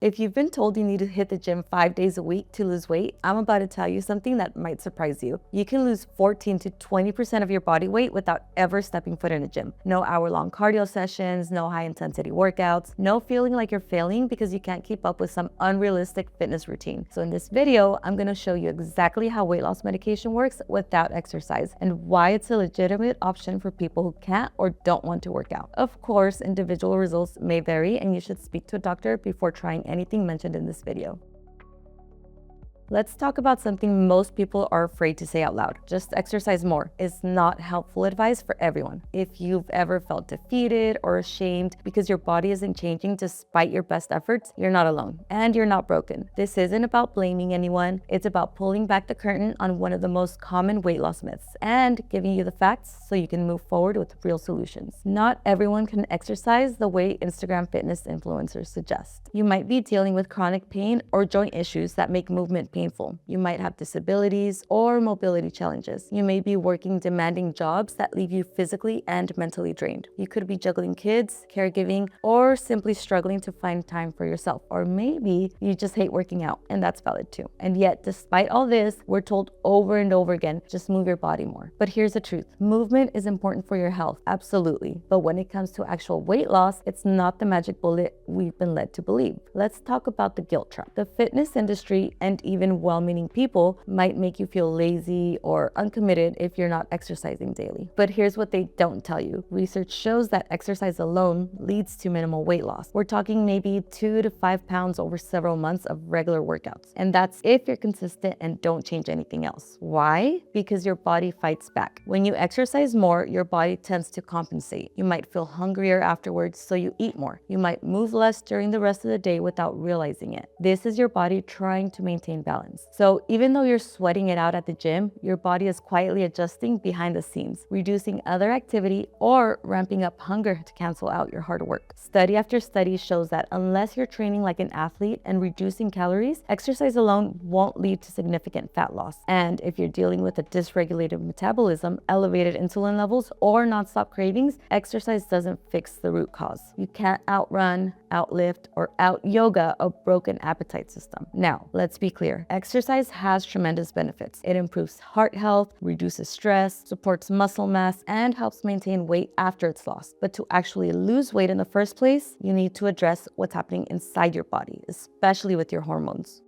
If you've been told you need to hit the gym 5 days a week to lose weight, I'm about to tell you something that might surprise you. You can lose 14 to 20% of your body weight without ever stepping foot in a gym. No hour-long cardio sessions, no high-intensity workouts, no feeling like you're failing because you can't keep up with some unrealistic fitness routine. So in this video, I'm going to show you exactly how weight loss medication works without exercise and why it's a legitimate option for people who can't or don't want to work out. Of course, individual results may vary and you should speak to a doctor before trying anything mentioned in this video. Let's talk about something most people are afraid to say out loud. Just exercise more is not helpful advice for everyone. If you've ever felt defeated or ashamed because your body isn't changing despite your best efforts, you're not alone and you're not broken. This isn't about blaming anyone. It's about pulling back the curtain on one of the most common weight loss myths and giving you the facts so you can move forward with real solutions. Not everyone can exercise the way Instagram fitness influencers suggest. You might be dealing with chronic pain or joint issues that make movement painful. You might have disabilities or mobility challenges. You may be working demanding jobs that leave you physically and mentally drained. You could be juggling kids, caregiving, or simply struggling to find time for yourself. Or maybe you just hate working out, and that's valid too. And yet, despite all this, we're told over and over again, just move your body more. But here's the truth. Movement is important for your health, absolutely. But when it comes to actual weight loss, it's not the magic bullet we've been led to believe. Let's talk about the guilt trap. The fitness industry and even well-meaning people might make you feel lazy or uncommitted if you're not exercising daily. But here's what they don't tell you. Research shows that exercise alone leads to minimal weight loss. We're talking maybe 2 to 5 pounds over several months of regular workouts. And that's if you're consistent and don't change anything else. Why? Because your body fights back. When you exercise more, your body tends to compensate. You might feel hungrier afterwards, so you eat more. You might move less during the rest of the day without realizing it. This is your body trying to maintain balance. So even though you're sweating it out at the gym, your body is quietly adjusting behind the scenes, reducing other activity or ramping up hunger to cancel out your hard work. Study after study shows that unless you're training like an athlete and reducing calories, exercise alone won't lead to significant fat loss. And if you're dealing with a dysregulated metabolism, elevated insulin levels, or nonstop cravings, exercise doesn't fix the root cause. You can't outrun, outlift, or out-yoga a broken appetite system. Now, let's be clear. Exercise has tremendous benefits. It improves heart health, reduces stress, supports muscle mass, and helps maintain weight after it's lost. But to actually lose weight in the first place, you need to address what's happening inside your body, especially with your hormones.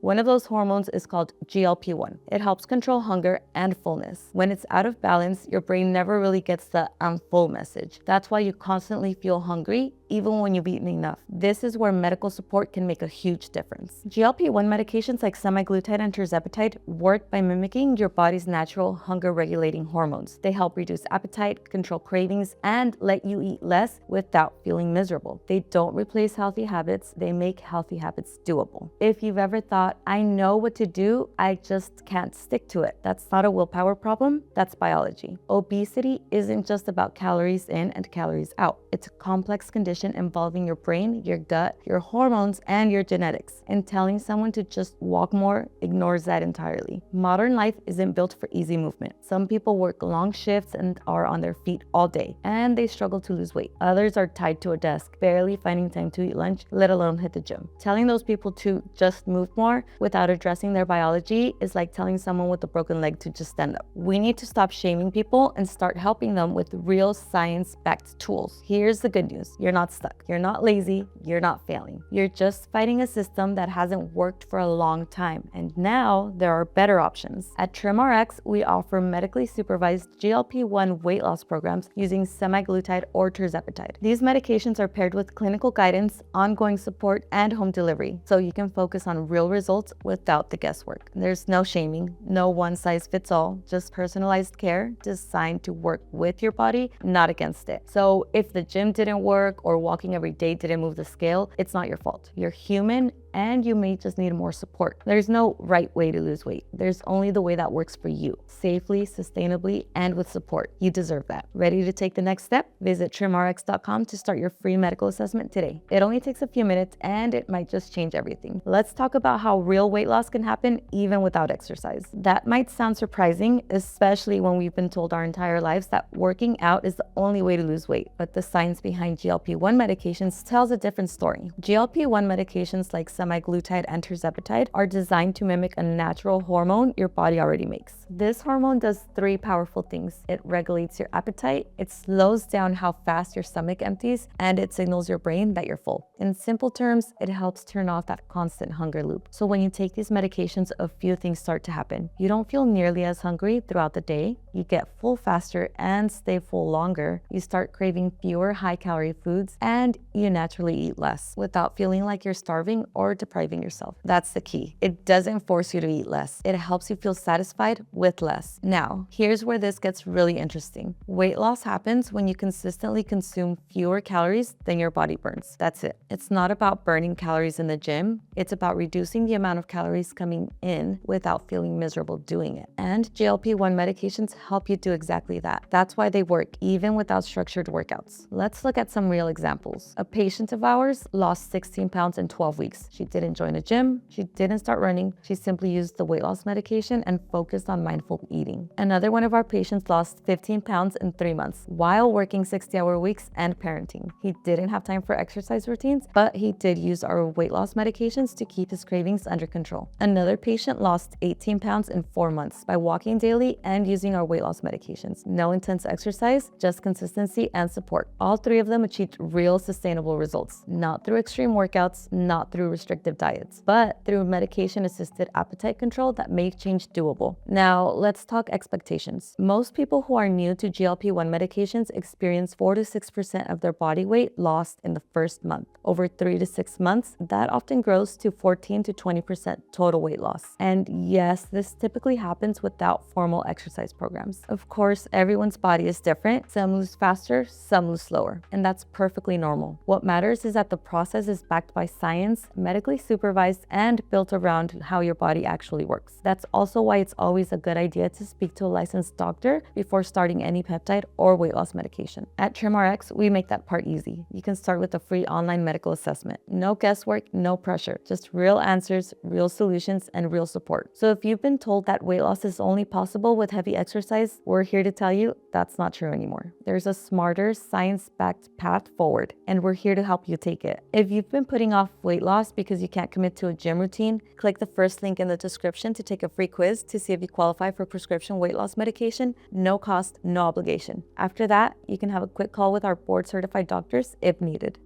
One of those hormones is called GLP-1. It helps control hunger and fullness. When it's out of balance, your brain never really gets the "I'm full" message. That's why you constantly feel hungry, even when you've eaten enough. This is where medical support can make a huge difference. GLP-1 medications like semaglutide and tirzepatide work by mimicking your body's natural hunger-regulating hormones. They help reduce appetite, control cravings, and let you eat less without feeling miserable. They don't replace healthy habits, they make healthy habits doable. If you've ever thought, I know what to do, I just can't stick to it, that's not a willpower problem, that's biology. Obesity isn't just about calories in and calories out. It's a complex condition involving your brain, your gut, your hormones, and your genetics. And telling someone to just walk more ignores that entirely. Modern life isn't built for easy movement. Some people work long shifts and are on their feet all day, and they struggle to lose weight. Others are tied to a desk, barely finding time to eat lunch, let alone hit the gym. Telling those people to just move more without addressing their biology is like telling someone with a broken leg to just stand up. We need to stop shaming people and start helping them with real science-backed tools. Here's the good news. You're not stuck. You're not lazy. You're not failing. You're just fighting a system that hasn't worked for a long time. And now there are better options. At TrimRx, we offer medically supervised GLP-1 weight loss programs using semaglutide or tirzepatide. These medications are paired with clinical guidance, ongoing support, and home delivery, so you can focus on real results without the guesswork. There's no shaming, no one size fits all, just personalized care designed to work with your body, not against it. So if the gym didn't work or walking every day didn't move the scale, it's not your fault. You're human and you may just need more support. There's no right way to lose weight. There's only the way that works for you, safely, sustainably, and with support. You deserve that. Ready to take the next step? Visit TrimRx.com to start your free medical assessment today. It only takes a few minutes and it might just change everything. Let's talk about how real weight loss can happen even without exercise. That might sound surprising, especially when we've been told our entire lives that working out is the only way to lose weight. But the science behind GLP-1 medications tells a different story. GLP-1 medications like semaglutide and tirzepatide are designed to mimic a natural hormone your body already makes. This hormone does three powerful things. It regulates your appetite, it slows down how fast your stomach empties, and it signals your brain that you're full. In simple terms, it helps turn off that constant hunger loop. So when you take these medications, a few things start to happen. You don't feel nearly as hungry throughout the day, you get full faster and stay full longer, you start craving fewer high-calorie foods, and you naturally eat less without feeling like you're starving or depriving yourself. That's the key. It doesn't force you to eat less. It helps you feel satisfied with less. Now, here's where this gets really interesting. Weight loss happens when you consistently consume fewer calories than your body burns. That's it. It's not about burning calories in the gym. It's about reducing the amount of calories coming in without feeling miserable doing it. And GLP-1 medications help you do exactly that. That's why they work even without structured workouts. Let's look at some real examples. A patient of ours lost 16 pounds in 12 weeks. She didn't join a gym. She didn't start running. She simply used the weight loss medication and focused on mindful eating. Another one of our patients lost 15 pounds in 3 months while working 60-hour weeks and parenting. He didn't have time for exercise routines, but he did use our weight loss medications to keep his cravings under control. Another patient lost 18 pounds in 4 months by walking daily and using our weight loss medications. No intense exercise, just consistency and support. All three of them achieved real sustainable results, not through extreme workouts, not through restrictive diets, but through medication-assisted appetite control that made change doable. Now, let's talk expectations. Most people who are new to GLP-1 medications experience 4 to 6% of their body weight lost in the first month. Over 3 to 6 months, that often grows to 14 to 20% total weight loss. And yes, this typically happens without formal exercise programs. Of course, everyone's body is different. Some lose faster, some lose slower, and that's perfectly normal. What matters is that the process is backed by science, medically supervised, and built around how your body actually works. That's also why it's always a good idea to speak to a licensed doctor before starting any peptide or weight loss medication. At TrimRx, we make that part easy. You can start with a free online medical assessment. No guesswork, no pressure, just real answers, real solutions, and real support. So if you've been told that weight loss is only possible with heavy exercise, we're here to tell you that's not true anymore. There's a smarter, science-backed path forward, and we're here to help you take it. If you've been putting off weight loss because you can't commit to a gym routine, click the first link in the description to take a free quiz to see if you qualify for prescription weight loss medication. No cost, no obligation. After that, you can have a quick call with our board-certified doctors if needed.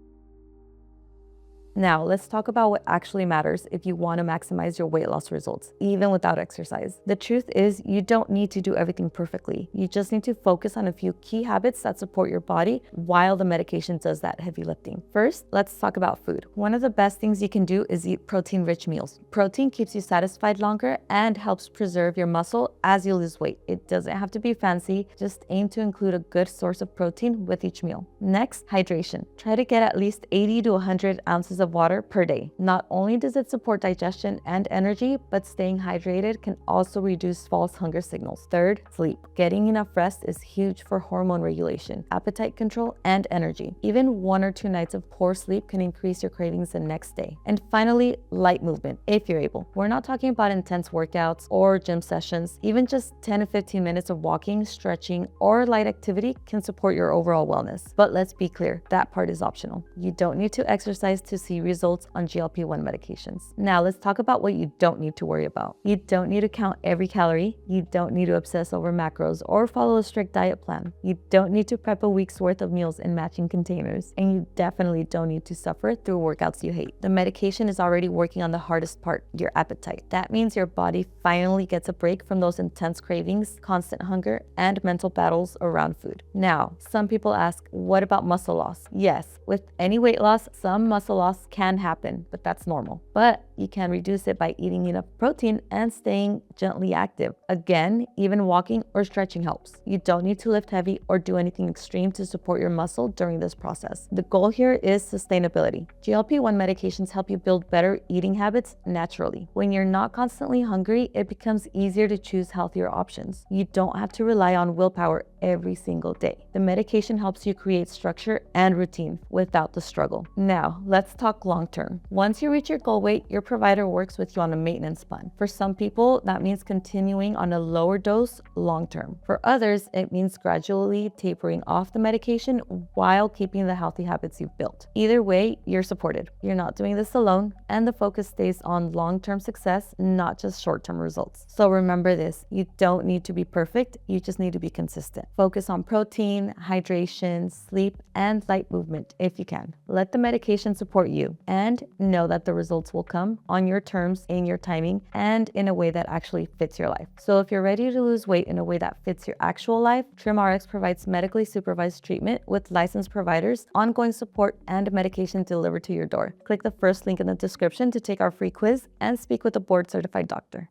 Now, let's talk about what actually matters if you want to maximize your weight loss results, even without exercise. The truth is, you don't need to do everything perfectly. You just need to focus on a few key habits that support your body while the medication does that heavy lifting. First, let's talk about food. One of the best things you can do is eat protein-rich meals. Protein keeps you satisfied longer and helps preserve your muscle as you lose weight. It doesn't have to be fancy, just aim to include a good source of protein with each meal. Next, hydration. Try to get at least 80 to 100 ounces of water per day. Not only does it support digestion and energy, but staying hydrated can also reduce false hunger signals. Third, sleep. Getting enough rest is huge for hormone regulation, appetite control, and energy. Even 1 or 2 nights of poor sleep can increase your cravings the next day. And finally, light movement, if you're able. We're not talking about intense workouts or gym sessions. Even just 10 to 15 minutes of walking, stretching, or light activity can support your overall wellness. But let's be clear, that part is optional. You don't need to exercise to see results on GLP-1 medications. Now let's talk about what you don't need to worry about. You don't need to count every calorie. You don't need to obsess over macros or follow a strict diet plan. You don't need to prep a week's worth of meals in matching containers. And you definitely don't need to suffer through workouts you hate. The medication is already working on the hardest part, your appetite. That means your body finally gets a break from those intense cravings, constant hunger, and mental battles around food. Now, some people ask, what about muscle loss? Yes, with any weight loss, some muscle loss loss can happen, but that's normal. But you can reduce it by eating enough protein and staying gently active. Again, even walking or stretching helps. You don't need to lift heavy or do anything extreme to support your muscle during this process. The goal here is sustainability. GLP-1 medications help you build better eating habits naturally. When you're not constantly hungry, it becomes easier to choose healthier options. You don't have to rely on willpower every single day. The medication helps you create structure and routine without the struggle. Now, let's talk long term. Once you reach your goal weight, your provider works with you on a maintenance plan. For some people, that means continuing on a lower dose long term. For others, it means gradually tapering off the medication while keeping the healthy habits you've built. Either way, you're supported. You're not doing this alone, and the focus stays on long-term success, not just short-term results. So remember this, you don't need to be perfect, you just need to be consistent. Focus on protein, hydration, sleep, and light movement if you can. Let the medication support you, and know that the results will come on your terms, in your timing, and in a way that actually fits your life. So if you're ready to lose weight in a way that fits your actual life, TrimRx provides medically supervised treatment with licensed providers, ongoing support, and medication delivered to your door. Click the first link in the description to take our free quiz and speak with a board-certified doctor.